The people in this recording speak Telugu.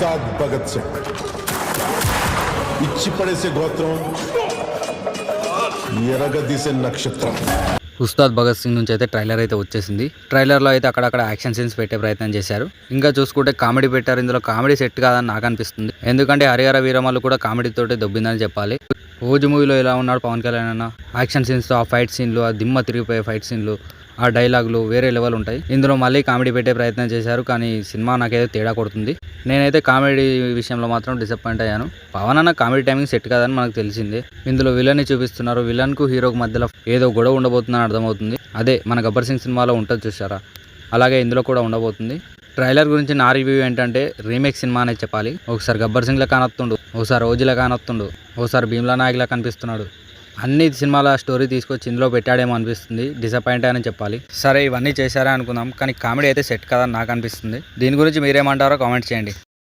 ఉస్తాద్ భగత్ సింగ్ ఇచ్చి పడేసే గోత్రం ఎరగదీసే నక్షత్రం. ఉస్తాద్ భగత్ సింగ్ నుంచి అయితే ట్రైలర్ అయితే వచ్చేసింది. ట్రైలర్లో అయితే అక్కడక్కడ యాక్షన్ సీన్స్ పెట్టే ప్రయత్నం చేశారు. ఇంకా చూసుకుంటే కామెడీ పెట్టారు. ఇందులో కామెడీ సెట్ కాదని నాకు అనిపిస్తుంది. ఎందుకంటే హరిహర వీరమల్లు కూడా కామెడీ తోటి దొబ్బిందని చెప్పాలి. ఓజు మూవీలో ఎలా ఉన్నాడు పవన్ కళ్యాణ్ అన్న, యాక్షన్ సీన్స్, ఆ ఫైట్ సీన్లు, ఆ దిమ్మ తిరిగిపోయే ఫైట్ సీన్లు, ఆ డైలాగులు వేరే లెవెల్ ఉంటాయి. ఇందులో మళ్ళీ కామెడీ పెట్టే ప్రయత్నం చేశారు. కానీ సినిమా నాకైతే తేడా కొడుతుంది. నేనైతే కామెడీ విషయంలో మాత్రం డిసప్పాయింట్ అయ్యాను. పవన్ అన్న కామెడీ టైమింగ్ సెట్ కాదని మనకు తెలిసిందే. ఇందులో విలన్ని చూపిస్తున్నారు. విలన్కు హీరోకు మధ్యలో ఏదో గొడవ ఉండబోతుందని అర్థమవుతుంది. అదే మన గబ్బర్ సింగ్ సినిమాలో ఉంటుంది చూసారా, అలాగే ఇందులో కూడా ఉండబోతుంది. ట్రైలర్ గురించి నా రివ్యూ ఏంటంటే రీమేక్ సినిమా అనేది చెప్పాలి. ఒకసారి గబ్బర్ సింగ్లా కానొస్తుండు, ఒకసారి ఓజీలా కానొస్తుండు, ఒకసారి భీమ్లా నాయక్లా కనిపిస్తున్నాడు. అన్ని సినిమాల స్టోరీ తీసుకొచ్చి ఇందులో పెట్టాడేమో అనిపిస్తుంది. డిసప్పాయింట్ అని చెప్పాలి. సరే ఇవన్నీ చేశారా అనుకుందాం, కానీ కామెడీ అయితే సెట్ కాదని నాకు అనిపిస్తుంది. దీని గురించి మీరేమంటారో కామెంట్ చేయండి.